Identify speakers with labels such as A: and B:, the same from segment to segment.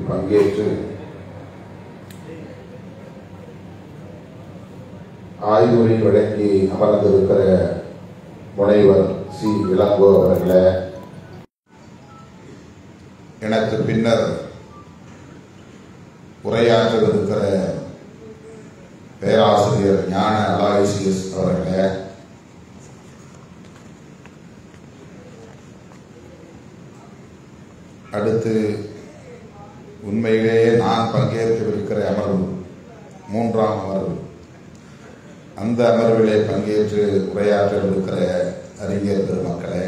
A: பங்கேற்று ஆய்வுரை வழங்கி அமர்ந்திருக்கிற முனைவர் சி. இளங்கோ அவர்களே, எனக்கு பின்னர் உரையாற்றவிருக்கிற பேராசிரியர் ஞான அலாய்சியஸ் அவர்களே, அடுத்து உண்மையிலேயே நான் பங்கேற்கவிருக்கிற அமர்வு மூன்றாம் அமர்வு, அந்த அமர்விலே பங்கேற்று உரையாற்றவிருக்கிற அறிஞர் பெருமக்களே,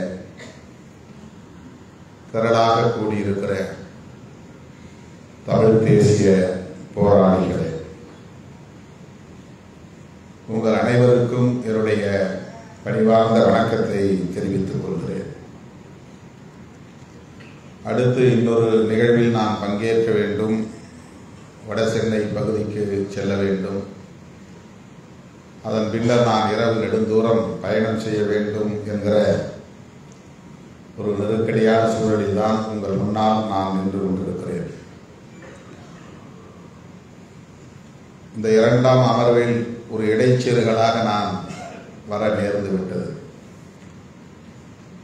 A: திரளாக கூடியிருக்கிற தமிழ் தேசிய போராளிகளே, உங்கள் அனைவருக்கும் என்னுடைய பணிவார்ந்த வணக்கத்தை தெரிவித்துக் கொள்கிறேன். அடுத்து இன்னொரு நிகழ்வில் நான் பங்கேற்க வேண்டும், வட சென்னை பகுதிக்கு செல்ல வேண்டும். அதன் பின்னர் நான் இரவு நெடுந்தூரம் பயணம் செய்ய வேண்டும் என்கிற ஒரு நெருக்கடியான சூழலில் தான் உங்கள் முன்னால் நான் நின்று கொண்டிருக்கிறேன். இந்த இரண்டாம் அமர்வில் ஒரு இடைச்செருகலாக நான் வர நேர்ந்து விட்டது.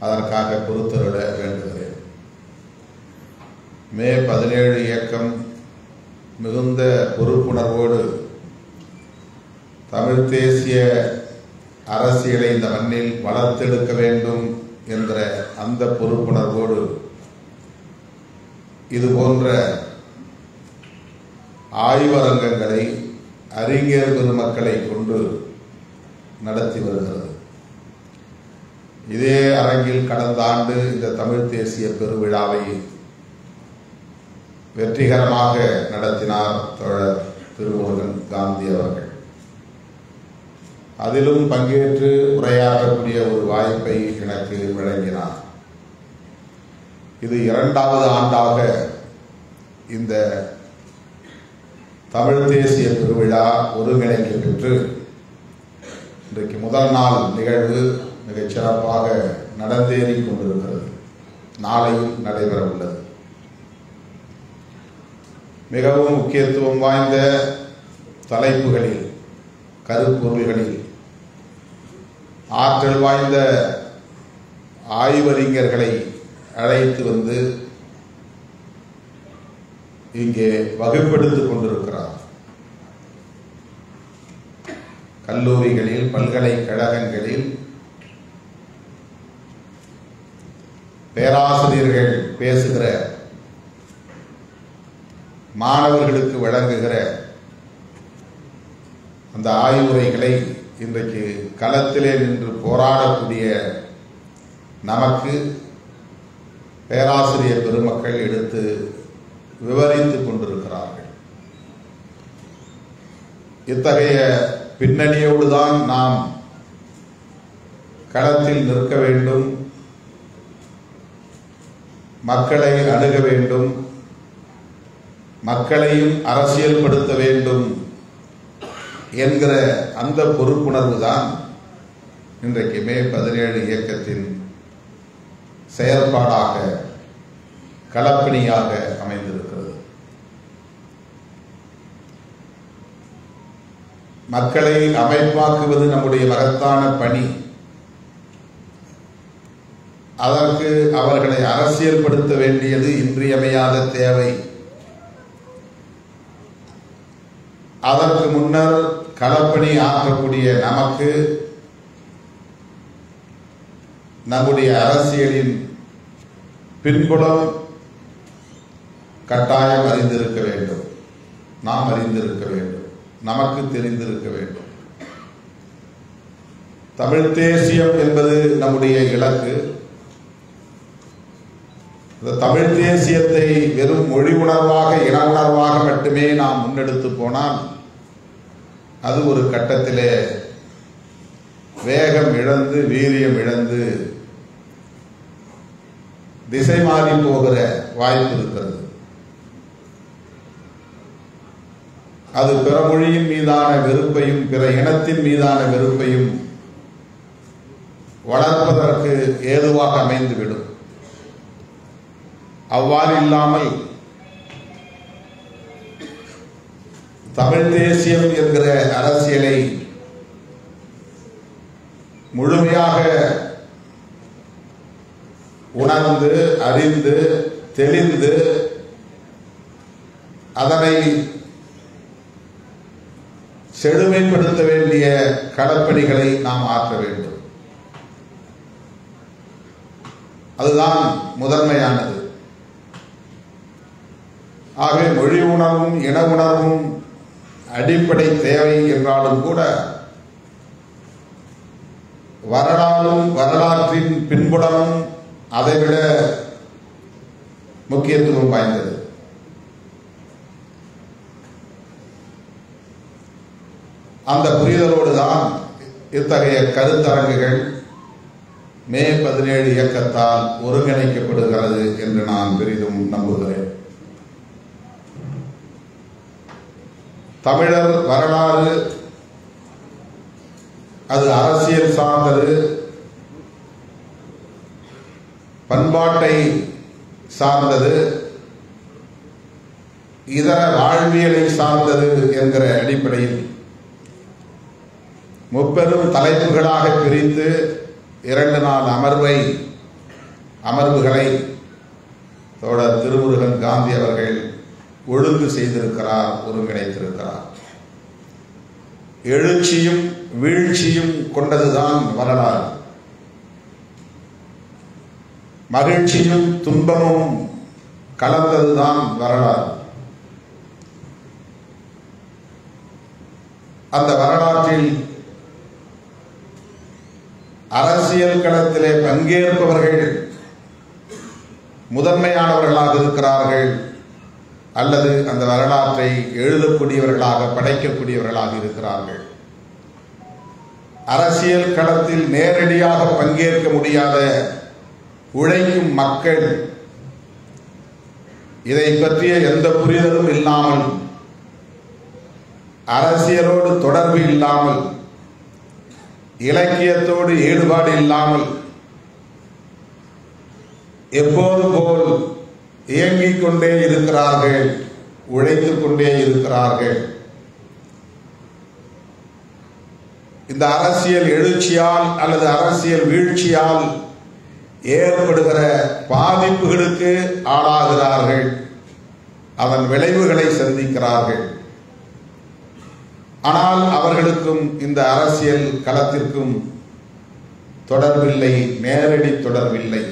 A: அதற்காக பொறுத்தருட வேண்டுகிறேன். மே 17 இயக்கம் மிகுந்த பொறுப்புணர்வோடு தமிழ் தேசிய அரசியலை இந்த மண்ணில் வளர்த்தெடுக்க வேண்டும் என்ற அந்த பொறுப்புணர்வோடு இது போன்ற ஆய்வரங்கங்களை அறிஞர் பெருமக்களை கொண்டு நடத்தி வருகிறது. இதே அரங்கில் கடந்த ஆண்டு இந்த தமிழ் தேசிய பெருவிழாவை வெற்றிகரமாக நடத்தினார் தோழர் திருமுருகன் காந்தி அவர்கள். அதிலும் பங்கேற்று உரையாடக்கூடிய ஒரு வாய்ப்பை எனக்கு வழங்கினார். இது இரண்டாவது ஆண்டாக இந்த தமிழ் தேசிய பெருவிழா ஒருங்கிணைக்க பெற்று இன்றைக்கு முதல் நாள் நிகழ்வு மிகச் சிறப்பாக நடந்தேறி கொண்டிருக்கிறது. நாளையும் நடைபெற உள்ளது. மிகவும் முக்கியத்துவம் வாய்ந்த தலைப்புகளில், கருப்பொருள்களில் ஆற்றல் வாய்ந்த ஆய்வறிஞர்களை அழைத்து வந்து இங்கே வகுப்பெடுத்துக் கொண்டிருக்கிறார். கல்லூரிகளில், பல்கலைக்கழகங்களில் பேராசிரியர்கள் பேசுகிற, மாணவர்களுக்கு வழங்குகிற அந்த ஆய்வுரைகளை இன்றைக்கு களத்திலே நின்று போராடக்கூடிய நமக்கு பேராசிரியர் பெருமக்கள் எடுத்து விவரித்துக் கொண்டிருக்கிறார்கள். இத்தகைய பின்னணியோடுதான் நாம் களத்தில் நிற்க வேண்டும், மக்களை அணுக வேண்டும், மக்களையும் அரசியல்படுத்த வேண்டும் என்கிற அந்த பொறுப்புணர்வு தான் இன்றைக்கு மே 17 இயக்கத்தின் செயற்பாடாக, களப்பணியாக அமைந்திருக்கிறது. மக்களை அமைப்பாக்குவது நம்முடைய மகத்தான பணி. அதற்கு அவர்களை அரசியல்படுத்த வேண்டியது இன்றியமையாத தேவை. அதற்கு முன்னர் களப்பணி ஆற்றக்கூடிய நமக்கு நம்முடைய அரசியலின் பின்புலம் கட்டாயம் அறிந்திருக்க வேண்டும். நாம் அறிந்திருக்க வேண்டும், நமக்கு தெரிந்திருக்க வேண்டும். தமிழ் தேசியம் என்பது நம்முடைய இலக்கு. இந்த தமிழ் தேசியத்தை வெறும் மொழி உணர்வாக, இன உணர்வாக மட்டுமே நாம் முன்னெடுத்து போனால் அது ஒரு கட்டத்திலே வேகம் இழந்து, வீரியம் இழந்து, திசை மாறி போகிற வாய்ப்பு இருக்கிறது. அது பிற மொழியின் மீதான வெறுப்பையும், பிற இனத்தின் மீதான வெறுப்பையும் வளர்ப்பதற்கு ஏதுவாக அமைந்துவிடும். அவ்வாறு இல்லாமல் தமிழ் தேசியம் என்கிற அரசியலை முழுமையாக உணர்ந்து அறிந்து தெளிந்து அதனை செழுமைப்படுத்த வேண்டிய களப்பணிகளை நாம் ஆற்ற வேண்டும். அதுதான் முதன்மையானது. ஆகவே மொழி உணர்வும் இன உணர்வும் அடிப்படை தேவை என்றாலும் கூட வரலாறும் வரலாற்றின் பின்புலமும் அதைவிட முக்கியத்துவம் வாய்ந்தது. அந்த புரிதலோடு தான் இத்தகைய கருத்தரங்குகள் மே 17 இயக்கத்தால் ஒருங்கிணைக்கப்படுகிறது என்று நான் பெரிதும் நம்புகிறேன். தமிழர் வரலாறு அது அரசியல் சார்ந்தது, பண்பாட்டை சார்ந்தது, இதர வாழ்வியலை சார்ந்தது என்கிற அடிப்படையில் முப்பெரும் தலைப்புகளாக பிரித்து 2 நாள் அமர்வுகளை தோழர் திருமுருகன் காந்தி அவர்கள் ஒழுங்கு செய்திருக்கிறார், ஒருங்கிணைத்திருக்கிறார். எழுச்சியும் வீழ்ச்சியும் கொண்டதுதான் வரலாறு. மகிழ்ச்சியும் துன்பமும் கலந்ததுதான் வரலாறு. அந்த வரலாற்றில் அரசியல் களத்திலே பங்கேற்பவர்கள் முதன்மையானவர்களாக இருக்கிறார்கள் அல்லது அந்த வரலாற்றை எழுதக்கூடியவர்களாக படைக்கக்கூடியவர்களாக இருக்கிறார்கள். அரசியல் களத்தில் நேரடியாக பங்கேற்க முடியாத உழைக்கும் மக்கள் இதை பற்றிய எந்த புரிதலும் இல்லாமல், அரசியலோடு தொடர்பு இல்லாமல், இலக்கியத்தோடு ஈடுபாடு இல்லாமல் எப்போது போல் இயங்கிக் கொண்டே இருக்கிறார்கள், உழைத்துக் கொண்டே இருக்கிறார்கள். இந்த அரசியல் எழுச்சியால் அல்லது அரசியல் வீழ்ச்சியால் ஏற்படுகிற பாதிப்புகளுக்கு ஆளாகிறார்கள், அதன் விளைவுகளை சந்திக்கிறார்கள். ஆனால் அவர்களுக்கும் இந்த அரசியல் களத்திற்கும் தொடர்பில்லை, நேரடி தொடர்பில்லை.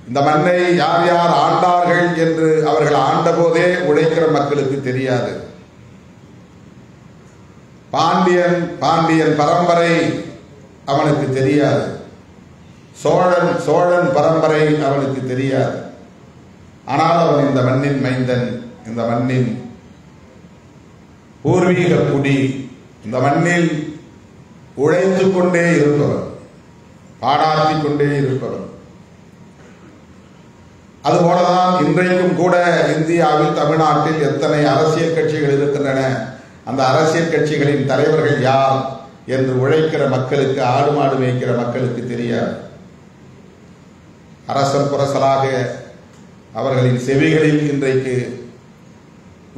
A: இந்த மண்ணை யார் யார் ஆண்டார்கள் என்று அவர்கள் ஆண்டபோதே உழைக்கிற மக்களுக்கு தெரியாது. பாண்டியன் பரம்பரை அவனுக்கு தெரியாது. சோழன் பரம்பரை அவனுக்கு தெரியாது. ஆனால் அவன் இந்த மண்ணின் மைந்தன், இந்த மண்ணின் பூர்வீக குடி, இந்த மண்ணில் உழைத்துக் கொண்டே இருப்பவன், பாடாற்றிக் கொண்டே இருப்பவன். அதுபோலதான் இன்றைக்கும் கூட இந்தியாவில், தமிழ்நாட்டில் எத்தனை அரசியல் கட்சிகள் இருக்கின்றன, அந்த அரசியல் கட்சிகளின் தலைவர்கள் யார் என்று உழைக்கிற மக்களுக்கு, ஆடு மாடு மேய்க்கிற மக்களுக்கு தெரியாது. அரசன் புரசலாக அவர்களின் செவிகளில் இன்றைக்கு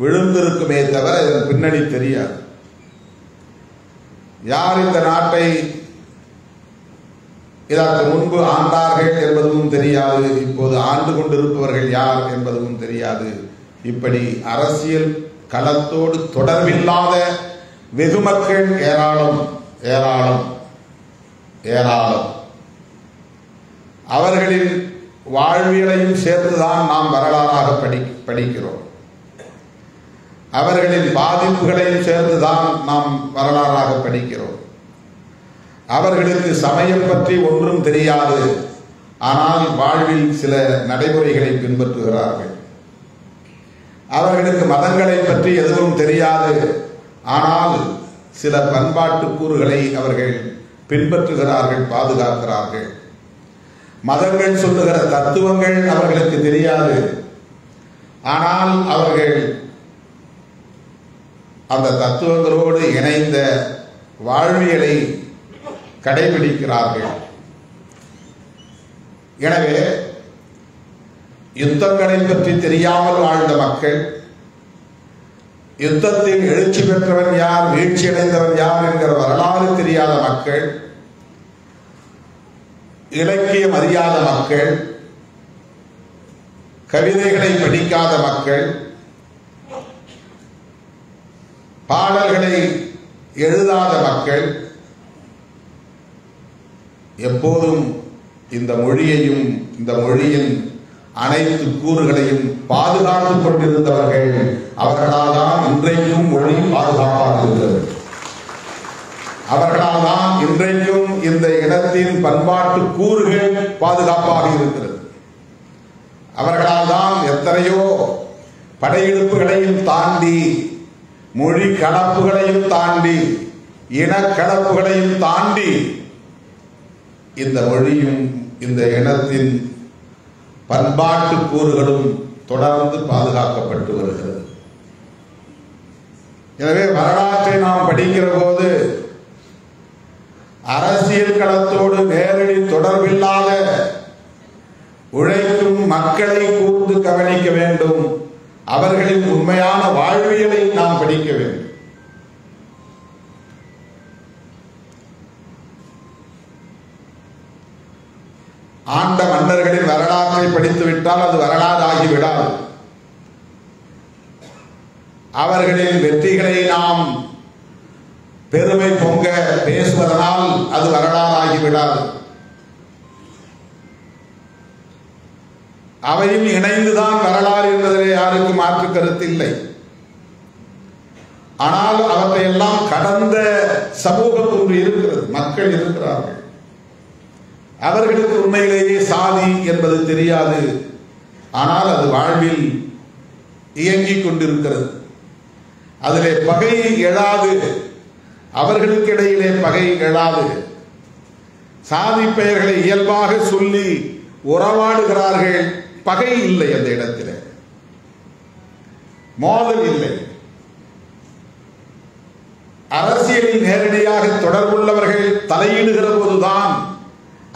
A: விழுந்திருக்குமே தவிர இதன் பின்னணி தெரியாது. யார் இந்த நாட்டை இதற்கு முன்பு ஆண்டார்கள் என்பதும் தெரியாது, இப்போது ஆண்டு கொண்டிருப்பவர்கள் யார் என்பதும் தெரியாது. இப்படி அரசியல் களத்தோடு தொடர்பில்லாத வெகுமக்கள் ஏராளம் ஏராளம் ஏராளம். அவர்களின் வாழ்வியலையும் சேர்த்துதான் நாம் வரலாறாக படிக்கிறோம். அவர்களின் பாதிப்புகளையும் சேர்த்துதான் நாம் வரலாறாக படிக்கிறோம். அவர்களுக்கு சமயம் பற்றி ஒன்றும் தெரியாது, ஆனால் வாழ்வில் சில நடைமுறைகளை பின்பற்றுகிறார்கள். அவர்களுக்கு மதங்களை பற்றி எதுவும் தெரியாது, ஆனால் சில பண்பாட்டு கூறுகளை அவர்கள் பின்பற்றுகிறார்கள், பாதுகாக்கிறார்கள். மதங்கள் சொல்லுகிற தத்துவங்கள் அவர்களுக்கு தெரியாது, ஆனால் அவர்கள் அந்த தத்துவங்களோடு இணைந்த வாழ்வியலை கடைபிடிக்கிறார்கள். எனவே யுத்தங்களை பற்றி தெரியாமல் வாழ்ந்த மக்கள், யுத்தத்தில் எழுச்சி பெற்றவன் யார், வீழ்ச்சி அடைந்தவன் யார் என்கிற வரலாறு தெரியாத மக்கள், இலக்கியம் அறியாத மக்கள், கவிதைகளை படிக்காத மக்கள், பாடல்களை எழுதாத மக்கள் எப்போதும் இந்த மொழியையும் இந்த மொழியின் அனைத்து கூறுகளையும் பாதுகாத்துக் கொண்டிருந்தவர்கள். அவர்களால் தான் இன்றைக்கும் மொழி பாதுகாப்பாக இருக்கிறது. அவர்களால் தான் இன்றைக்கும் இந்த இடத்தின் பண்பாட்டு கூறுகள் பாதுகாப்பாக இருக்கிறது. அவர்களால் தான் எத்தனையோ படையெடுப்புகளையும் தாண்டி, மொழி கலப்புகளையும் தாண்டி, இனக்கலப்புகளையும் தாண்டி இந்த மொழியும் இந்த இனத்தின் பண்பாட்டு கூறுகளும் தொடர்ந்து பாதுகாக்கப்பட்டு வருகிறது. எனவே வரலாற்றை நாம் படிக்கிற போது அரசியல் களத்தோடு நேரடி தொடர்பில்லாத உழைக்கும் மக்களை கூர்ந்து கவனிக்க வேண்டும். அவர்களின் உண்மையான வாழ்வியலை நாம் படிக்க வேண்டும். ஆண்ட மன்னர்களின் வரலாற்றை படித்துவிட்டால் அது வரலாறு ஆகிவிடாது. அவர்களின் வெற்றிகளை நாம் பெருமை பொங்க பேசுவதனால் அது வரலாறு ஆகிவிடாது. அவையும் இணைந்துதான் வரலாறு என்பதிலே யாருக்கும் மாற்று கருத்து இல்லை. ஆனால் அவற்றை எல்லாம் கடந்த சமூகம் ஒன்று இருக்கிறது, மக்கள் இருக்கிறார்கள். அவர்களுக்கு உண்மையிலேயே சாதி என்பது தெரியாது. ஆனால் அது வாழ்வில் இயங்கிக் கொண்டிருக்கிறது. அதிலே பகை எழாது, அவர்களுக்கு இடையிலே பகை எழாது. சாதி பெயர்களை இயல்பாக சொல்லி உறவாடுகிறார்கள். பகை இல்லை, அந்த இடத்திலே மோதல் இல்லை. அரசியலில் நேரடியாக தொடர்புள்ளவர்கள் தலையிடுகிற போதுதான்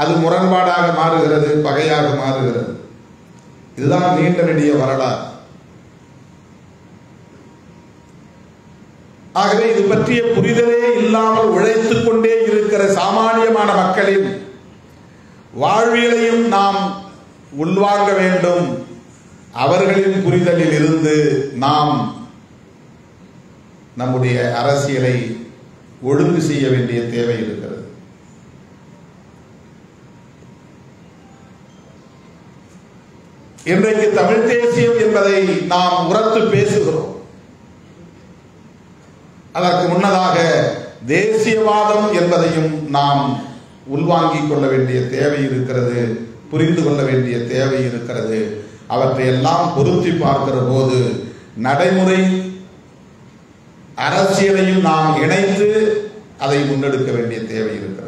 A: அது முரண்பாடாக மாறுகிறது, பகையாக மாறுகிறது. இதுதான் நீண்ட நெடிய வரலாறு. ஆகவே இது பற்றிய புரிதலே இல்லாமல் உழைத்துக் கொண்டே இருக்கிற சாமானியமான மக்களின் வாழ்வியலையும் நாம் உள்வாங்க வேண்டும். அவர்களின் புரிதலில் இருந்து நாம் நம்முடைய அரசியலை ஒழுங்கு செய்ய வேண்டிய தேவை இருக்கிறது. இன்றைக்கு தமிழ் தேசியம் என்பதை நாம் உரத்து பேசுகிறோம். அதற்கு முன்னதாக தேசியவாதம் என்பதையும் நாம் உள்வாங்கிக் கொள்ள வேண்டிய தேவை இருக்கிறது, புரிந்து கொள்ள வேண்டிய தேவை இருக்கிறது. அவற்றை எல்லாம் பொருத்தி பார்க்கிற போது நடைமுறை அரசியலையும் நாம் இணைத்து அதை முன்னெடுக்க வேண்டிய தேவை இருக்கிறது.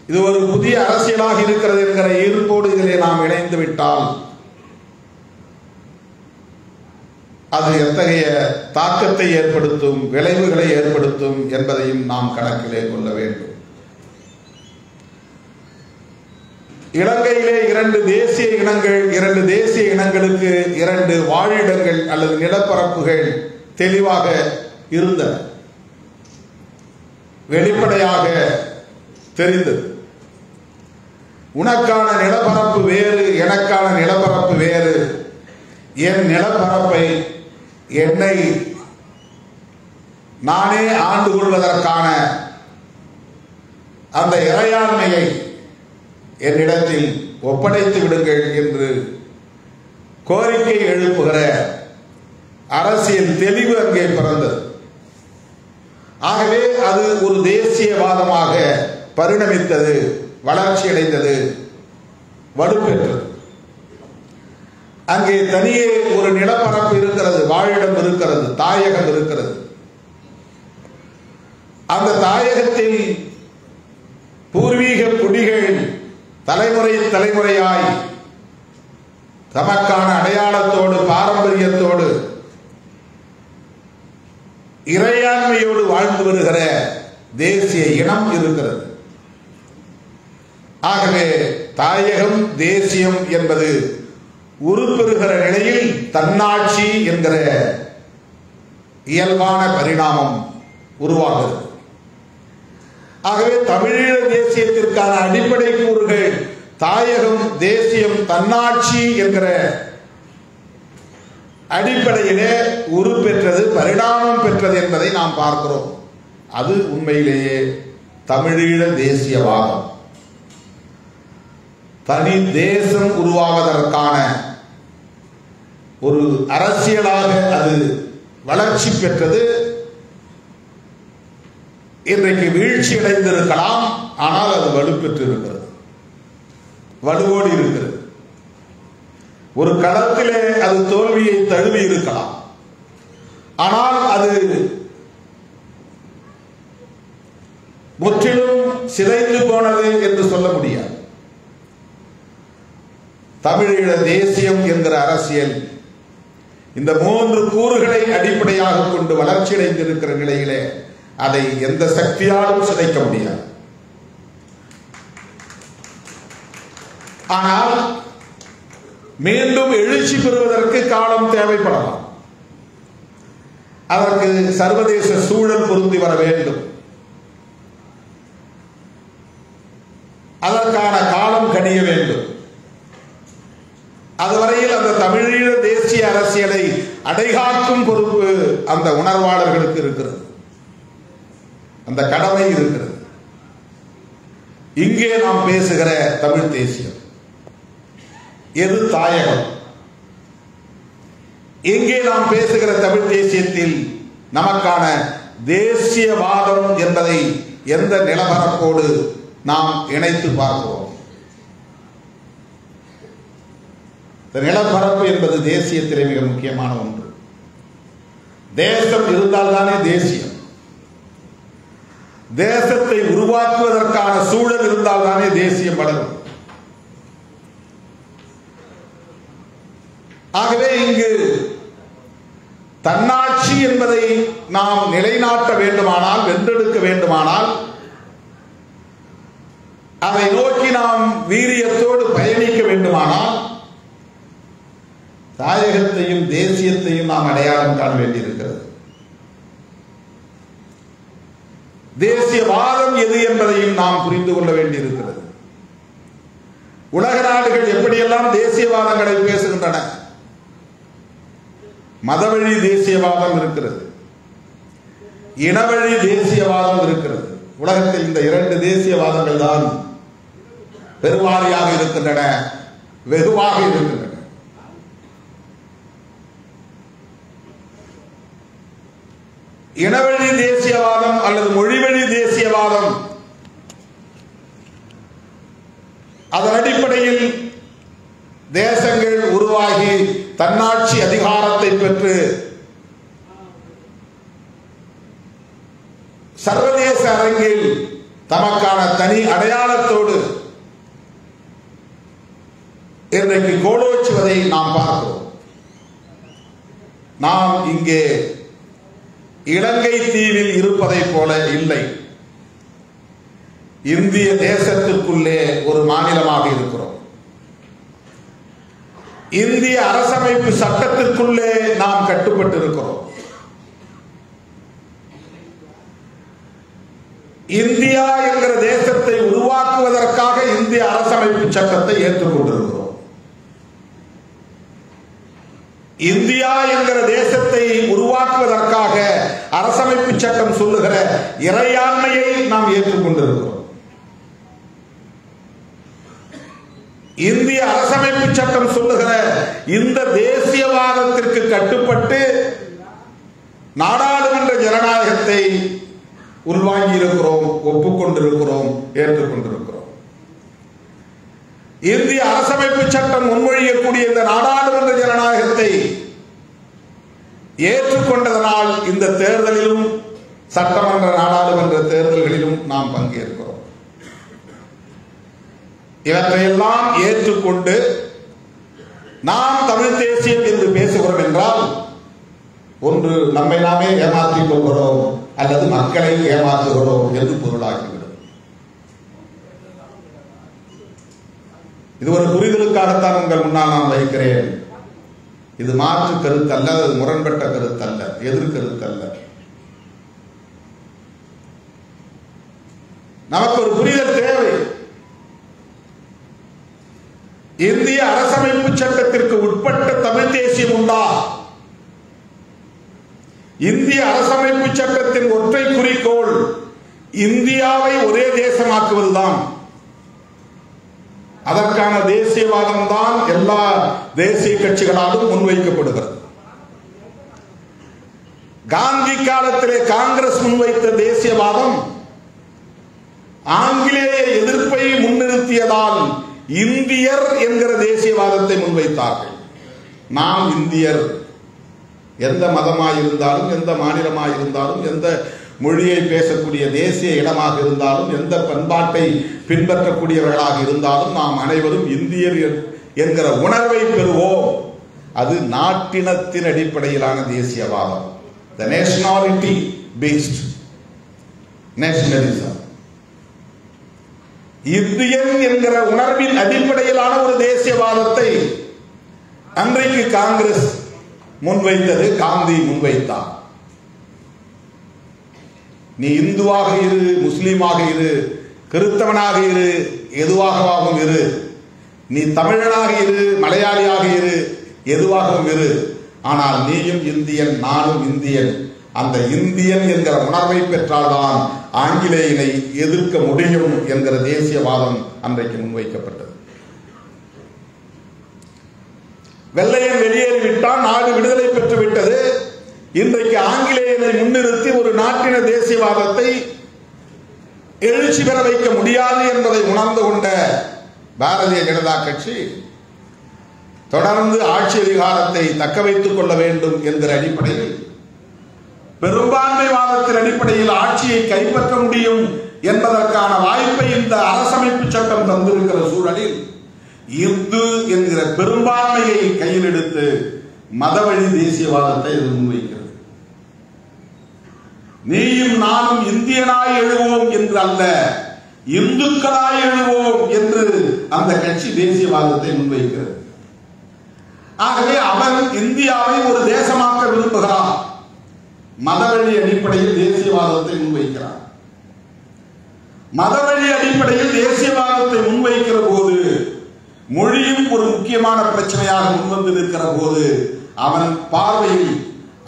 A: இது ஒரு புதிய அரசியலாக இருக்கிறது என்கிற ஈர்ப்போடு இதிலே நாம் இணைந்து விட்டால் அது எத்தகைய தாக்கத்தை ஏற்படுத்தும், விளைவுகளை ஏற்படுத்தும் என்பதையும் நாம் கணக்கிலே கொள்ள வேண்டும். இலங்கையிலே இரண்டு தேசிய இனங்களுக்கு இரண்டு வாழிடங்கள் அல்லது நிலப்பரப்புகள் தெளிவாக இருந்தன, வெளிப்படையாக தெரிந்தது. உனக்கான நிலப்பரப்பு வேறு, எனக்கான நிலப்பரப்பு வேறு. என் நிலப்பரப்பை என்னை நானே ஆண்டு கொள்வதற்கான அந்த இறையாண்மையை என்னிடத்தில் ஒப்படைத்து விடுங்கள் என்று கோரிக்கை எழுப்புகிற அரசியல் தெளிவு அங்கே பிறந்தது. ஆகவே அது ஒரு தேசியவாதமாக பரிணமித்தது, வளர்ச்சியடைந்தது, வலுப்பெற்றது. அங்கே தனியே ஒரு நிலப்பரப்பு இருக்கிறது, வாழிடம் இருக்கிறது, தாயகம் இருக்கிறது. அந்த தாயகத்தில் பூர்வீக குடிகள் தலைமுறை தலைமுறையாய் தமக்கான அடையாளத்தோடு, பாரம்பரியத்தோடு, இறையாண்மையோடு வாழ்ந்து வருகிற தேசிய இனம் இருக்கிறது. ஆகவே தாயகம், தேசியம் என்பது உருப்பெறுகிற நிலையில் தன்னாட்சி என்கிற இயல்பான பரிணாமம் உருவாகிறது. ஆகவே தமிழீழ தேசியத்திற்கான அடிப்படை கூறுகள் தாயகம், தேசியம், தன்னாட்சி என்கிற அடிப்படையிலே உருப்பெற்றது, பரிணாமம் பெற்றது என்பதை நாம் பார்க்கிறோம். அது உண்மையிலேயே தமிழீழ தேசியவாதம். தனி தேசம் உருவாவதற்கான ஒரு அரசியலாக அது வளர்ச்சி பெற்றது. இன்றைக்கு வீழ்ச்சி அடைந்திருக்கலாம், ஆனால் அது வலுப்பெற்று இருக்கிறது, வலுவோடு இருக்கிறது. ஒரு களத்திலே அது தோல்வியை தழுவி இருக்கலாம், ஆனால் அது முற்றிலும் சிதைந்து போனது என்று சொல்ல முடியாது. தமிழீழ தேசியம் என்கிற அரசியல் இந்த 3 கூறுகளை அடிப்படையாக கொண்டு வளர்ச்சியடைந்திருக்கிற நிலையிலே அதை எந்த சக்தியாலும் சிதைக்க முடியாது. ஆனால் மீண்டும் எழுச்சி பெறுவதற்கு காலம் தேவைப்படலாம். அதற்கு சர்வதேச சூழல் பொருந்தி வர வேண்டும். அதற்கான காலம் கணிய வேண்டும். அதுவரையில் அந்த தமிழீழ தேசிய அரசியலை அடைகாக்கும் பொறுப்பு அந்த உணர்வாளர்களுக்கு இருக்கிறது, அந்த கடமை இருக்கிறது. இங்கே நாம் பேசுகிற தமிழ் தேசியம் எது தாயகம்? இங்கே நாம் பேசுகிற தமிழ் தேசியத்தில் நமக்கான தேசியவாதம் என்பதை எந்த நிலவரப்போடு நாம் இணைத்து பார்க்கிறோம்? நிலப்பரப்பு என்பது தேசியத்திலே மிக முக்கியமான ஒன்று. தேசம் இருந்தால்தானே தேசியம். தேசத்தை உருவாக்குவதற்கான சூழல் இருந்தால்தானே தேசியம் வளரும். ஆகவே இங்கு தன்னாட்சி என்பதை நாம் நிலைநாட்ட வேண்டுமானால், வென்றெடுக்க வேண்டுமானால், அதை நோக்கி நாம் வீரியத்தோடு பயணிக்க வேண்டுமானால் தாயகத்தையும் தேசியத்தையும் நாம் அடையாளம் காண வேண்டியிருக்கிறது. தேசியவாதம் எது என்பதையும் நாம் புரிந்து கொள்ள வேண்டியிருக்கிறது. உலக நாடுகள் எப்படியெல்லாம் தேசியவாதங்களை பேசுகின்றன. மதவழி தேசியவாதம் இருக்கிறது, இனவழி தேசியவாதம் இருக்கிறது. உலகத்தில் இந்த 2 தேசியவாதங்கள் தான் பெருவாரியாக இருக்கின்றன, வெகுவாக இருக்கின்றன. இனவழி தேசியவாதம் அல்லது மொழிவழி தேசியவாதம், அதன் அடிப்படையில் தேசங்கள் உருவாகி தன்னாட்சி அதிகாரத்தை பெற்று சர்வதேச அரங்கில் தமக்கான தனி அடையாளத்தோடு இன்றைக்கு கோலோச்சுவதை நாம் பார்க்கிறோம். நாம் இங்கே இலங்கை தீவில் இருப்பதை போல இல்லை. இந்திய தேசத்திற்குள்ளே ஒரு மாநிலமாக இருக்கிறோம். இந்திய அரசமைப்பு சட்டத்திற்குள்ளே நாம் கட்டுப்பட்டு இருக்கிறோம். இந்தியா என்கிற தேசத்தை உருவாக்குவதற்காக இந்திய அரசமைப்பு சட்டத்தை ஏற்றுக்கொண்டிருக்கிறோம். இந்தியா என்கிற தேசத்தை உருவாக்குவதற்காக அரசமைப்பு சட்டம் சொல்லுகிற இறையாண்மையை நாம் ஏற்றுக்கொண்டிருக்கிறோம். இந்திய அரசமைப்பு சட்டம் சொல்லுகிற இந்த தேசியவாதத்திற்கு கட்டுப்பட்டு நாடாளுமன்ற ஜனநாயகத்தை உள்வாங்கி இருக்கிறோம், ஒப்புக்கொண்டிருக்கிறோம், ஏற்றுக்கொண்டிருக்கிறோம். இந்திய அரசமைப்பு சட்டம் முன்மொழியக்கூடிய இந்த நாடாளுமன்ற ஜனநாயகத்தை ஏற்றுக்கொண்டதனால் இந்த தேர்தலிலும், சட்டமன்ற நாடாளுமன்ற தேர்தல்களிலும் நாம் பங்கேற்கிறோம். இவற்றையெல்லாம் ஏற்றுக்கொண்டு நாம் தமிழ் தேசியம் என்று பேசுகிறோம் என்றால், ஒன்று நம்மை நாமே ஏமாற்றிக் கொள்கிறோம் அல்லது மக்களை ஏமாற்றுகிறோம் என்று பொருளாகிவிடும். இது ஒரு புரிதலுக்காகத்தான் உங்கள் முன்னால் நான் வைக்கிறேன். இது மாற்று கருத்து அல்ல, அது முரண்பட்ட கருத்து அல்ல, எதிர்கருத்து அல்ல. நமக்கு ஒரு புரிதல் தேவை. இந்திய அரசமைப்பு சட்டத்திற்கு உட்பட்ட தமிழ் தேசியம் உண்டா? இந்திய அரசமைப்பு சட்டத்தின் ஒற்றை குறிக்கோள் இந்தியாவை ஒரே தேசமாக்குவதுதான். அதற்கான தேசியவாதம் தான் எல்லா தேசிய கட்சிகளாலும் முன்வைக்கப்படுகிறது. காந்தி காலத்திலே காங்கிரஸ் முன்வைத்த தேசியவாதம் ஆங்கிலேய எதிர்ப்பை முன்னிறுத்தியதால் இந்தியர் என்கிற தேசியவாதத்தை முன்வைத்தார்கள். நாம் இந்தியர், எந்த மதமாயிருந்தாலும், எந்த மாநிலமாயிருந்தாலும், எந்த மொழியை பேசக்கூடிய தேசிய இடமாக இருந்தாலும், எந்த பண்பாட்டை பின்பற்றக்கூடியவர்களாக இருந்தாலும் நாம் அனைவரும் இந்தியர் என்கிற உணர்வை பெறுவோம். அது நாட்டினத்தின் அடிப்படையிலான தேசியவாதம். The nationality based nationalism. Indian என்கிற உணர்வின் அடிப்படையிலான ஒரு தேசியவாதத்தை அன்றைக்கு காங்கிரஸ் முன்வைத்தது, காந்தி முன்வைத்தார். நீ இந்துவாக இரு, முஸ்லீமாக இரு, கிறிஸ்தவனாக இரு, எதுவாகவும் இரு, நீ தமிழனாக இரு, மலையாளியாக இரு, எதுவாகவும் இரு, ஆனால் நீயும் இந்தியன், நானும் இந்தியன். அந்த இந்தியன் என்கிற உணர்வை பெற்றால்தான் ஆங்கிலேயனை எதிர்க்க முடியும் என்கிற தேசியவாதம் அன்றைக்கு முன்வைக்கப்பட்டது. வெள்ளையன் வெளியேறிவிட்டால் நாடு விடுதலை பெற்று விட்டது. இன்றைக்கு ஆங்கிலேயனை முன்னிறுத்தி ஒரு நாட்டின தேசியவாதத்தை எழுச்சி பெற வைக்க முடியாது என்பதை உணர்ந்து கொண்ட பாரதிய ஜனதா கட்சி தொடர்ந்து ஆட்சி அதிகாரத்தை தக்க வைத்துக் கொள்ள வேண்டும் என்கிற அடிப்படையில், பெரும்பான்மைவாதத்தின் அடிப்படையில் ஆட்சியை கைப்பற்ற முடியும் என்பதற்கான வாய்ப்பை இந்த அரசமைப்பு சட்டம் தந்திருக்கிற சூழலில் இந்து என்கிற பெரும்பான்மையை கையில் எடுத்து மதவழி தேசியவாதத்தை இது முன்வைக்கிறது. நீயும் நானும் இந்தியனாய் எழுவோம் என்று அல்ல, இந்துக்களாய் எழுவோம் என்று அந்த கட்சி தேசியவாதத்தை முன்வைக்கிறது. ஆகவே அவன் இந்தியாவை ஒரு தேசமாக்க விரும்புகிறான். மதவழி அடிப்படையில் தேசியவாதத்தை முன்வைக்கிறான். மதவழி அடிப்படையில் தேசியவாதத்தை முன்வைக்கிற போது மொழியும் ஒரு முக்கியமான பிரச்சனையாக முன்வந்து நிற்கிற போது அவன் பார்வையில்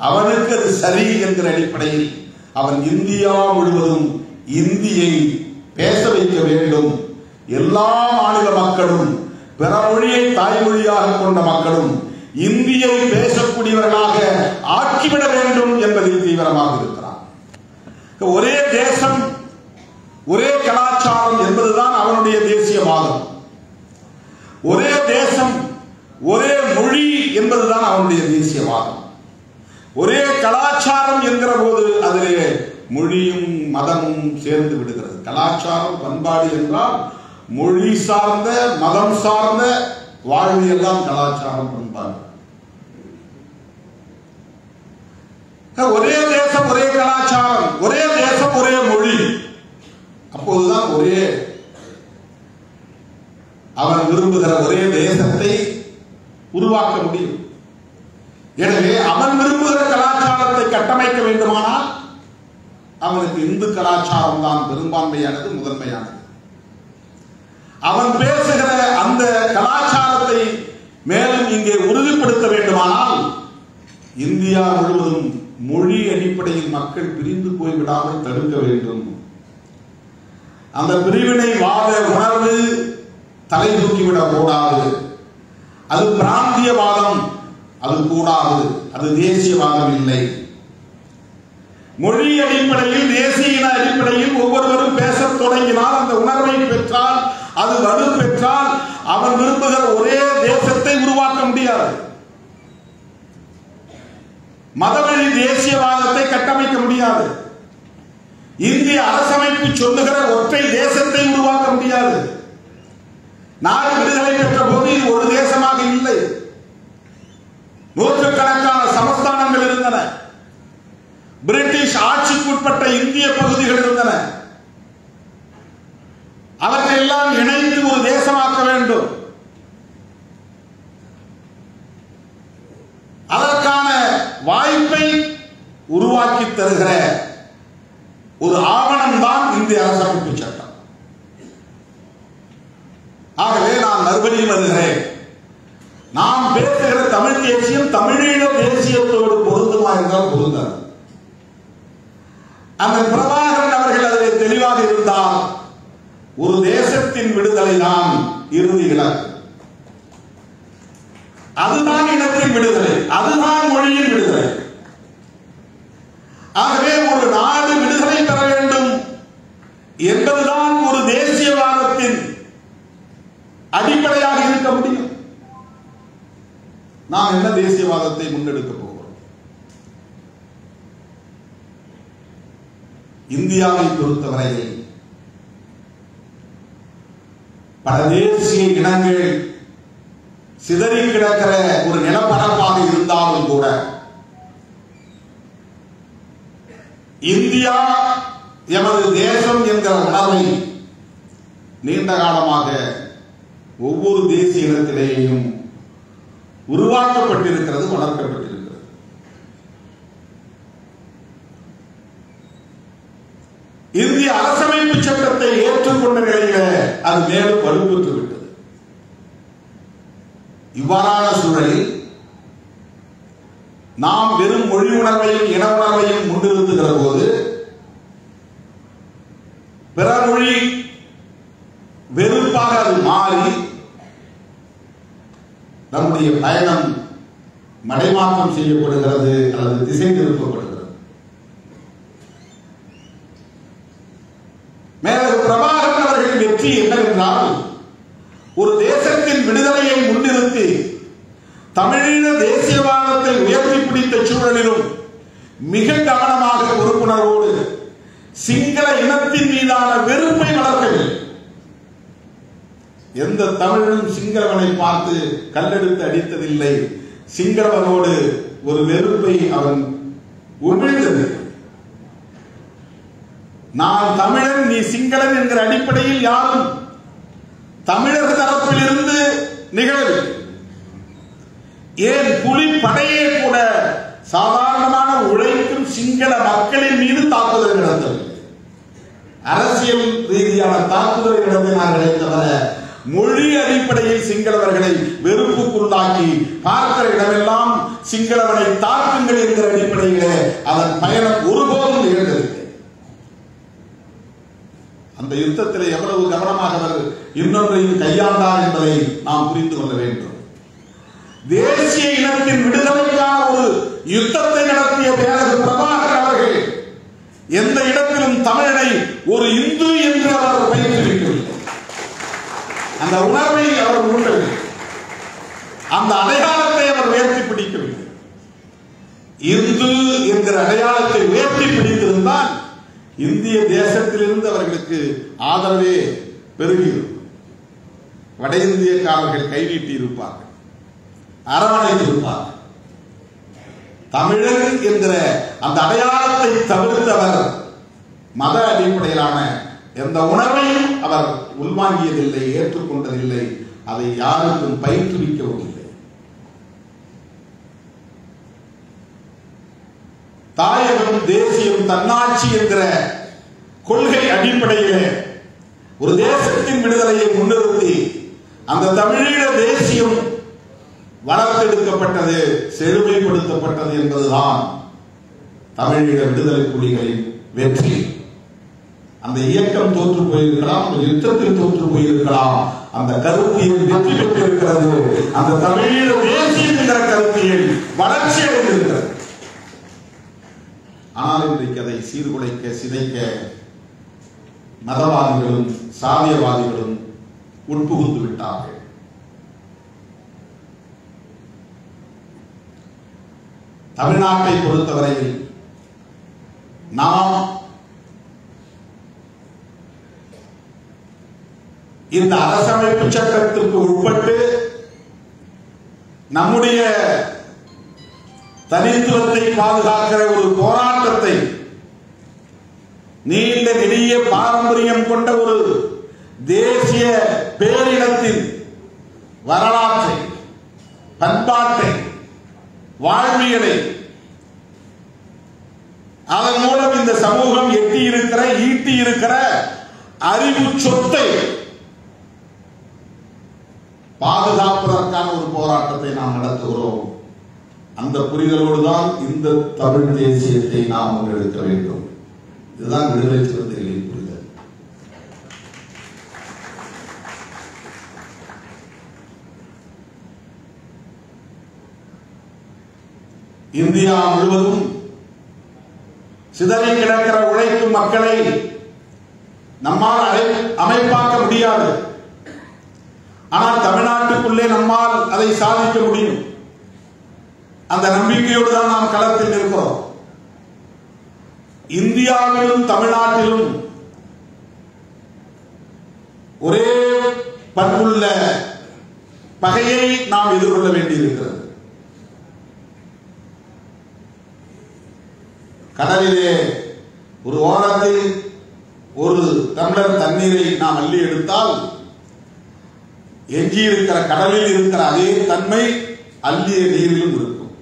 A: அவனுக்கு அது சரி என்கிற அடிப்படையில் அவன் இந்தியா முழுவதும் இந்தியை பேச வைக்க வேண்டும். எல்லா மாநில மக்களும், பிற மொழியை தாய்மொழியாக கொண்ட மக்களும் இந்தியை பேசக்கூடியவர்களாக ஆக்கிவிட வேண்டும் என்பதில் தீவிரமாக இருக்கிறான். ஒரே தேசம், ஒரே கலாச்சாரம் என்பதுதான் அவனுடைய தேசியவாதம். ஒரே தேசம், ஒரே மொழி என்பதுதான் அவனுடைய தேசியவாதம். ஒரே கலாச்சாரம் என்கிற போது அதிலே மொழியும் மதமும் சேர்ந்து விடுகிறது. கலாச்சாரம், பண்பாடு என்றால் மொழி சார்ந்த, மதம் சார்ந்த வாழ்வியல் தான் கலாச்சாரம், பண்பாடு. ஒரே தேசம், ஒரே கலாச்சாரம், ஒரே தேசம், ஒரே மொழி, அப்போதுதான் ஒரே அவன் விரும்புகிற ஒரே தேசத்தை உருவாக்க முடியும். எனவே அவன் விரும்புகிற கலாச்சாரத்தை கட்டமைக்க வேண்டுமானால் அவனுக்கு இந்து கலாச்சாரம் தான் பெரும்பான்மையானது, முதன்மையானது. அவன் பேசுகிற அந்த கலாச்சாரத்தை மேலும் இங்கே உறுதிப்படுத்த வேண்டுமானால் இந்தியா முழுவதும் மொழி அடிப்படையில் மக்கள் பிரிந்து போய்விடாமல் தடுக்க வேண்டும். அந்த பிரிவினை வாத உணர்வு தலை தூக்கிவிடக் கூடாது. அது பிராந்தியவாதம், அது கூடாது. அது தேசியவாதம் இல்லை. மொழி அடிப்படையில், தேசிய அடிப்படையில் ஒவ்வொருவரும் பேசத் தொடங்கினால், அந்த உணர்வை பெற்றால், அது வலு பெற்றால் அவன் விரும்புகிற ஒரே தேசத்தை உருவாக்க முடியாது. மதவழி தேசியவாதத்தை கட்டமைக்க முடியாது. இந்திய அரசமைப்பு சொல்லுகிற ஒற்றை தேசத்தை உருவாக்க முடியாது. நாடு விடுதலை பெற்ற போது ஒரு தேசமாக இல்லை, நூற்றுக்கணக்கான சமஸ்தானங்கள் இருந்தன. பிரிட்டிஷ் ஆட்சிக்குட்பட்ட இந்திய பகுதிகள் இருந்தன. அவற்றையெல்லாம் இணைந்து ஒரு தேசமாக்க வேண்டும். உருவாக்கி தருகிற ஒரு ஆவணம் தான் இந்திய அரசமைப்பு சட்டம். ஆகவே நான் மறுபடியும் வருகிறேன், நாம் பேசுகிற தமிழ் தேசியம் தமிழீழ தேசியத்தோடு பொருந்துமா என்றால் பொருந்தாது. அந்த பிரபாகரன் அவர்கள் அதில் தெளிவாக இருந்தால் ஒரு தேசத்தின் விடுதலை தான் இறுதி இலக்கு. அதுதான் இனத்தின் விடுதலை, அதுதான் மொழியின் விடுதலை. ஆகவே ஒரு நாடு விடுதலை பெற வேண்டும் என்பதுதான் ஒரு தேசியவாதத்தின் அடிப்படையாக இருக்க முடியும். நாம் என்ன தேசியவாதத்தை முன்னெடுக்க போகிறோம்? இந்தியாவை பொறுத்தவரையில் பல தேசிய இனங்கள் சிதறி கிடக்கிற ஒரு நிலப்பரப்பாக இருந்தாலும் கூட இந்தியா எமது தேசம் என்கிற உணர்வை நீண்ட காலமாக ஒவ்வொரு தேசிய இனத்திலேயும் உருவாக்கப்பட்டிருக்கிறது, வளர்க்கப்பட்டிருக்கிறது. இந்திய அரசமைப்பு சட்டத்தை ஏற்றுக்கொண்ட நிலையில அது மேலும் வலுப்பெற்று விட்டது. இவ்வாறான சூழலில் நாம் வெறும் மொழி உணர்வையும் இன உணர்வையும் முன்னிறுத்துகிற போது பிற மொழி வெறுப்பாக அது மாறி நம்முடைய பயணம் மடைமாற்றம் செய்யப்படுகிறது அல்லது திசை திருப்பப்படுகிறது. மேலும் பிரபாகரன் அவர்களின் வெற்றி என்னவென்றால் ஒரு தேசத்தின் விடுதலையை முன்னிறுத்தி தமிழீழ தேசியவாதத்தை உயர்த்தி பிடித்த சூழலிலும் மிக கவனமாக பொறுப்புணர்வோடு சிங்கள இனத்தின் மீதான வெறுப்பை வளர்க்கவில்லை. எந்த தமிழனும் சிங்களவனை பார்த்து கல்லெடுத்து அடித்ததில்லை. சிங்களவனோடு ஒரு வெறுப்பை அவன் உமிழ்ந்தது. நான் தமிழன், நீ சிங்களன் என்கிற அடிப்படையில் யாரும் தமிழர் தரப்பில் இருந்து நிகழவில்லை. ஏன் புலி படையே கூட சாதாரணமான உழைக்கும் சிங்கள மக்களின் மீது தாக்குதல் நடத்தவில்லை. அரசியல் ரீதியான தாக்குதல் நடத்தினார்களே தவிர மொழி அடிப்படையில் சிங்களவர்களை வெறுப்புக்குள்ளாக்கி பார்க்கிற இடமெல்லாம் சிங்களவனை தாக்குங்கள் என்கிற அடிப்படையிலே அதன் பயணம் ஒருபோதும் நிகழ்ந்ததில்லை. அந்த யுத்தத்தில் எவ்வளவு கவனமாக அவர் இன்னொன்றையும் கையாண்டார் என்பதை நாம் புரிந்து கொள்ள வேண்டும். தேசிய இனத்தின் விடுதலைக்கான ஒரு யுத்தத்தை நடத்திய பேரரசு பிரபாகரன் அவர்கள் எந்த இடத்திலும் தமிழனை ஒரு இந்து என்று அவர் பயிற்றுவிக்கவில்லை. அந்த உணர்வை அவர் உணரவில்லை, அந்த அடையாளத்தை அவர் உயர்த்தி பிடிக்கவில்லை. இந்து என்கிற அடையாளத்தை உயர்த்தி பிடித்திருந்தால் இந்திய தேசத்திலிருந்து அவர்களுக்கு ஆதரவே பெருகியிருக்கும். வட இந்தியக்காரர்கள் கைநீட்டி இருப்பார்கள், அரவணைத்திருப்பார்கள். தமிழர் என்கிற அந்த அடையாளத்தை தவிர்த்தவர் மத அடிப்படையிலான எந்த உணர்வையும் அவர் உள்வாங்கியதில்லை, ஏற்றுக்கொண்டதில்லை. அதை யாருக்கும் பயிற்றுவிக்கவும் இல்லை. தாயகம், தேசியம், தன்னாட்சி என்கிற கொள்கை அடிப்படையிலே ஒரு தேசத்தின் விடுதலையை முன்னிறுத்தி அந்த தமிழீழ தேசியம் வளர்த்தெடுக்கப்பட்டது, செழுமைப்படுத்தப்பட்டது என்பதுதான் தமிழீழ விடுதலை புலிகளின் வெற்றி. அந்த இயக்கம் தோற்று போயிருக்கலாம், அந்த யுத்தத்தில் தோற்று போயிருக்கலாம், அந்த கருத்தியல் வெற்றி பெற்றிருக்கிறது. அந்த தமிழீழ தேசியம் என்கிற கருத்தியல் வளர்ச்சி அடைந்திருக்கிறது. ஆனால் இன்றைக்கு அதை சீர்குலைக்க, சிதைக்க மதவாதிகளும் சாதியவாதிகளும் உட்புகுந்து விட்டார்கள். தமிழ்நாட்டை பொறுத்தவரையில் நாம் இந்த அரசமைப்பு சட்டத்திற்கு உட்பட்டு நம்முடைய தனித்துவத்தை பாதுகாக்கிற ஒரு போராட்டத்தை, நீண்ட நெடிய பாரம்பரியம் கொண்ட ஒரு தேசிய பேரினத்தின் வரலாற்றை, பண்பாட்டை, வாழ்வியலை அதன் மூலம் இந்த சமூகம் ஈட்டி இருக்கிற அறிவு சொத்தை பாதுகாப்பதற்கான ஒரு போராட்டத்தை நாம் நடத்துகிறோம். அந்த புரிதலோடு தான் இந்த தமிழ் தேசியத்தை நாம் முன்னெடுக்க வேண்டும். இதுதான் விடுதலை சிறுத்தைகளின் புரிதல். இந்தியா முழுவதும் சிதறி கிடக்கிற உழைக்கும் மக்களை நம்மால் அமைப்பாக்க முடியாது. ஆனால் தமிழ்நாட்டுக்குள்ளே நம்மால் அதை சாதிக்க முடியும். அந்த நம்பிக்கையோடு தான் நாம் களத்தில் இருக்கிறோம். இந்தியாவிலும் தமிழ்நாட்டிலும் ஒரே பண்புள்ள பகையை நாம் எதிர்கொள்ள வேண்டியிருக்கிறது. கடலிலே ஒரு ஓரத்தில் ஒரு டம்ளர் தண்ணீரை நாம் அள்ளி எடுத்தால் எஞ்சி இருக்கிற கடலில் இருக்கிற அதே தன்மை அள்ளிய நீரிலும் இருக்கும்.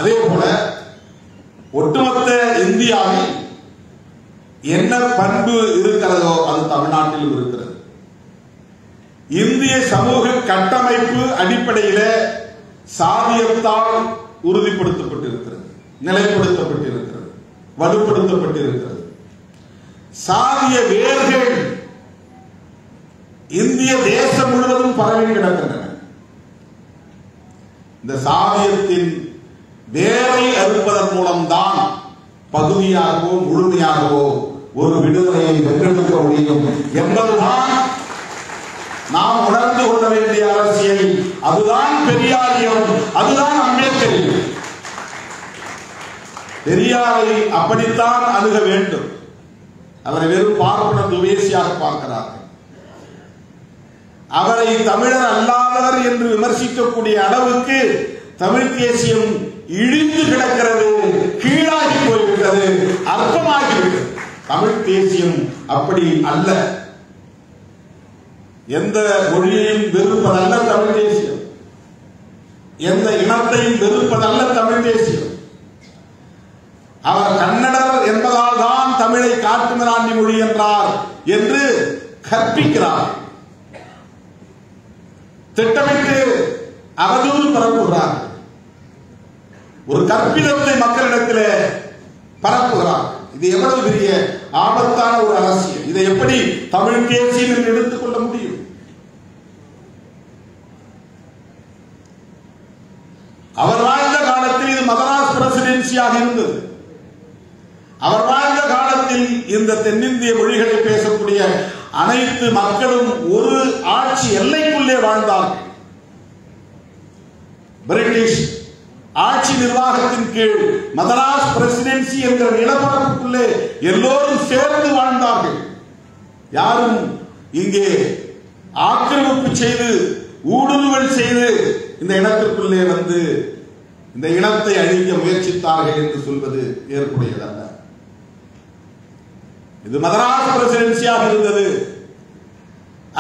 A: அதே போல ஒட்டுமொத்த இந்தியாவில் என்ன பண்பு இருக்கிறதோ அது தமிழ்நாட்டிலும் இருக்கிறது. இந்திய சமூக கட்டமைப்பு அடிப்படையில் சாதியத்தால் உறுதிப்படுத்தப்பட்டிருக்கிறது, நிலைப்படுத்தப்பட்டிருக்கிறது, வலுப்படுத்தப்பட்டிருக்கிறது. சாதிய வேர்கள் இந்திய தேசம் முழுவதும் பரவி கிடக்கின்றன. இந்த சாதியத்தின் வேரை அறுப்பதன் மூலம்தான் பகுதியாகவோ முழுமையாகவோ ஒரு விடுதலையை வென்றெடுக்க முடியும் என்பதுதான் நாம் உணர்ந்து கொள்ள வேண்டிய அரசியல். அதுதான் பெரியாரியம், அதுதான் அம்பேத்கர். பெரியாரை அப்படித்தான் அணுக வேண்டும். அவரை வெறும் பார்ப்பன துவேசியாக பார்க்கிறார்கள். அவரை தமிழர் அல்லாதவர் என்று விமர்சிக்கக்கூடிய அளவுக்கு தமிழ் தேசியம் இழிந்து கிடக்கிறது, கீழாகி போய்விட்டது, அற்பமாகிவிட்டது. தமிழ் தேசியம் அப்படி அல்ல. எந்த மொழியையும் வெறுப்பதல்ல தமிழ் தேசியம், எந்த இனத்தையும் வெறுப்பதல்ல தமிழ் தேசியம். அவர் கன்னடர் என்பதால் தான் தமிழை காட்டுமிராண்டி மொழி என்றார் என்று கற்பிக்கிறார். திட்டமிட்டு அவதூறு பரப்புகிறார். ஒரு கற்பிதத்தை மக்களிடத்தில் பரப்புகிறார். இது எவ்வளவு பெரிய ஆபத்தான ஒரு அரசியல். இதை எப்படி தமிழ் தேசியம் என்று எடுத்துக்கொள்ள முடியும்? அவர் வாழ்ந்த காலத்தில் இது மதராஸ் பிரசிடென்சியாக இருந்தது. அவர் வாழ்ந்த காலத்தில் இந்த தென்னிந்திய மொழிகளை பேசக்கூடிய அனைத்து மக்களும் ஒரு ஆட்சி எல்லைக்குள்ளே வாழ்ந்தார்கள். பிரிட்டிஷ் ஆட்சி நிர்வாகத்தின் கீழ் மதராஸ் பிரசிடென்சி என்ற நிலப்பரப்புக்குள்ளே எல்லோரும் சேர்ந்து வாழ்ந்தார்கள். யாரும் இங்கே ஆக்கிரமிப்பு செய்து ஊடுருவல் செய்து இந்த இனத்திற்குள்ளே வந்து இந்த இனத்தை அழிக்க முயற்சித்தார்கள் என்று சொல்வது ஏற்புடையதல்ல. இது மதராஸ் பிரசிடென்சியாக இருந்தது.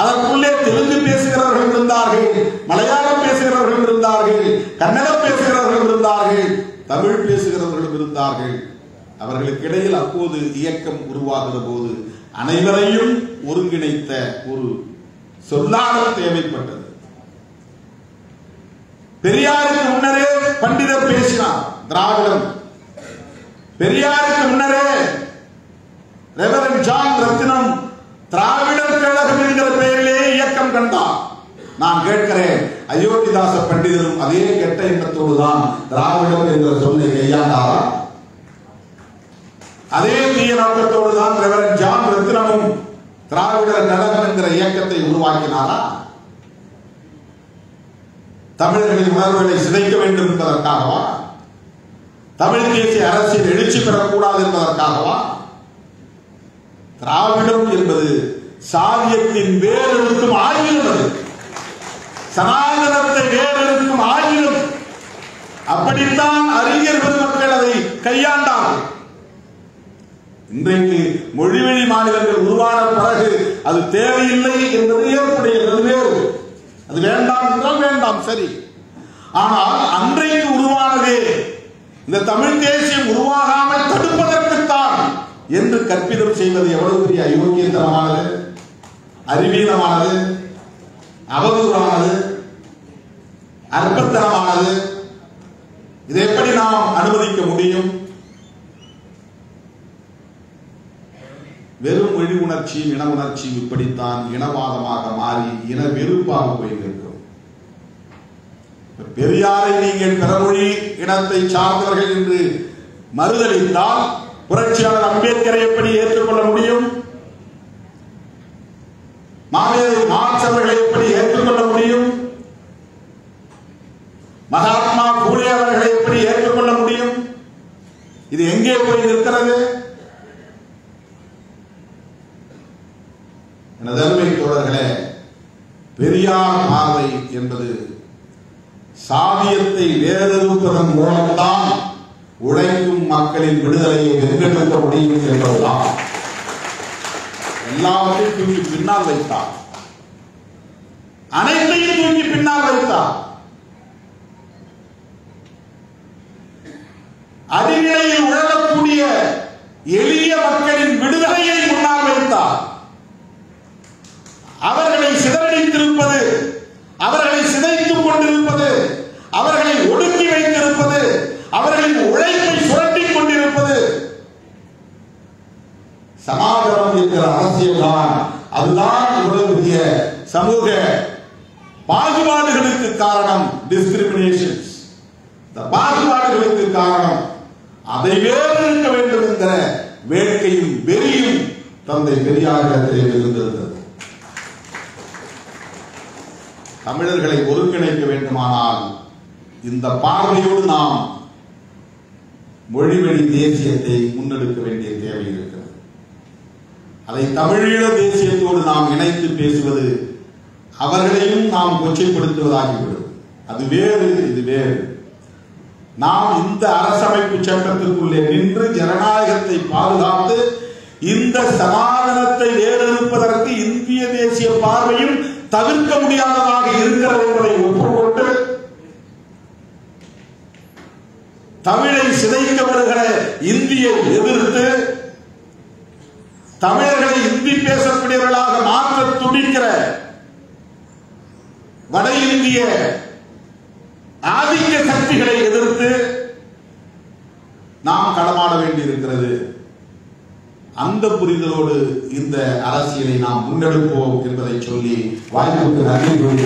A: அதற்குள்ளே தெலுங்கு பேசுகிறவர்கள் இருந்தார்கள், மலையாளம் பேசுகிறவர்கள் இருந்தார்கள், கன்னடம் பேசுகிறவர்கள் இருந்தார்கள், தமிழ் பேசுகிறவர்களும் இருந்தார்கள். அவர்களுக்கு இடையில் அப்போது இயக்கம் உருவாகிற போது அனைவரையும் ஒருங்கிணைத்த ஒரு சொல்லாடல் தேவைப்பட்டது. பெரியாருக்கு முன்னரே பண்டிதர் பேசினார் திராவிடம். பெரியாருக்கு முன்னரே ரெவரண்ட் ஜான் ரத்தினம் திராவிடர் கழகம் என்கிற பெயரிலே இயக்கம் கண்டார். நான் கேட்கிறேன், அயோத்திதாச பண்டிதரும் அதே கெட்ட எண்ணத்தோடு தான் திராவிடம் என்ற சொல்லை கையாண்டாரா? அதே தீய நோக்கத்தோடு தான் ரெவரண்ட் ஜான் ரத்தினமும் திராவிடர் கழகம் என்கிற இயக்கத்தை உருவாக்கினாரா? தமிழர்களின் உணர்வுகளை சிதைக்க வேண்டும் என்பதற்காகவா? தமிழ் தேசிய அரசியல் எழுச்சி பெறக்கூடாது என்பதற்காகவா? திராவிடம் என்பது சாதியத்தின் வேறெடுக்கும் ஆயுதம். அது சனாதனத்தை வேறெடுக்கும் ஆயுதம். அப்படித்தான் அறிஞர் பெருமக்கள் அதை கையாண்டார்கள். இன்றைக்கு மொழிவழி மாநிலங்கள் உருவான பிறகு அது தேவையில்லை என்பது ஏற்புடையது. வேறு அது வேண்டாம் என்றால் வேண்டாம், சரி. ஆனால் அன்றைக்கு உருவானதே இந்த தமிழ் தேசியம் உருவாகாமல் தடுப்பதற்குத்தான் என்று கற்பிதம் செய்வது எவ்வளவு பெரிய அயோக்கியத்தனமானது, அறிவீனமானது, அவதூறானது, அற்பத்தனமானது. இதை எப்படி நாம் அனுமதிக்க முடியும்? வெறும் மொழி உணர்ச்சியும் இன உணர்ச்சியும் இப்படித்தான் இனவாதமாக மாறி இன வெறுப்பாக போயிருக்கிறோம். பெரியாரை நீங்கள் பிறமொழி இனத்தை சார்ந்தவர்கள் என்று மறுதளித்தால் புரட்சியாளர் அம்பேத்கரை எப்படி ஏற்றுக்கொள்ள முடியும்? மாவேரி மார்க்ஸ் அவர்களை எப்படி ஏற்றுக்கொள்ள முடியும்? மகாத்மா பூலே அவர்களை எப்படி ஏற்றுக்கொள்ள முடியும்? இது எங்கே போய் நிற்கிறது? எனதருமை தோழர்களே, பெரியார் பார்வை என்பது சாதியத்தை வேறறுப்பதன் மூலம்தான் உழைக்கும் மக்களின் விடுதலையை வென்றெடுக்க முடியும் என்பதுதான். எல்லாவற்றையும் தூக்கி பின்னால் வைத்தார், அனைத்தையும் தூக்கி பின்னால் வைத்தார். அடிநிலையில் உழலக்கூடிய எளிய மக்களின் விடுதலையை முன்னால் வைத்தார். அவர்களை சிதறடித்திருப்பது, அவர்களை சிதைத்துக் கொண்டிருப்பது, அவர்களை ஒடுக்கி வைத்திருப்பது, அவர்களின் உழைப்பை சுரண்டிக் கொண்டிருப்பது சமாதானம் என்கிற அரசியல் தான். அதுதான் இவ்வளவு பெரிய சமூக பாகுபாடுகளுக்கு காரணம். டிஸ்கிரிமினேஷன்ஸ், இந்த பாகுபாடுகளுக்கு காரணம். அதை வேறு இருக்க வேண்டும் என்கிற வேட்கையும் வெறியும் தந்தை பெரியாரிடத்தில் இருந்திருந்தது. தமிழர்களை ஒருங்கிணைக்க வேண்டுமானால் இந்த பார்வையோடு நாம் மொழிவழி தேசியத்தை முன்னெடுக்க வேண்டிய தேவை இருக்கிறது. அதை தமிழீழ தேசியத்தோடு நாம் இணைத்து பேசுவது அவர்களையும் நாம் கொச்சைப்படுத்துவதாகிவிடும். அது வேறு, இது வேறு. நாம் இந்த அரசமைப்பு சட்டத்திற்குள்ளே நின்று ஜனநாயகத்தை பாதுகாத்து இந்த சமாதானத்தை வேறறுப்பதற்கு இந்திய தேசிய பார்வையும் தவிர்க்க முடியாததாக இருக்கிறது என்பதை ஒப்புக்கொண்டு தமிழை சிதைக்க வருகிற இந்தியை எதிர்த்து தமிழர்களை இந்தி பேசக்கூடியவர்களாக மாற்ற துடிக்கிற வட இந்திய ஆதிக்க சக்திகளை எதிர்த்து நாம் களமாட வேண்டியிருக்கிறது. அந்த புரிதலோடு இந்த அரசியலை நாம் முன்னெடுப்போம் என்பதை சொல்லி வாய்ப்புக்கு நன்றி கூறி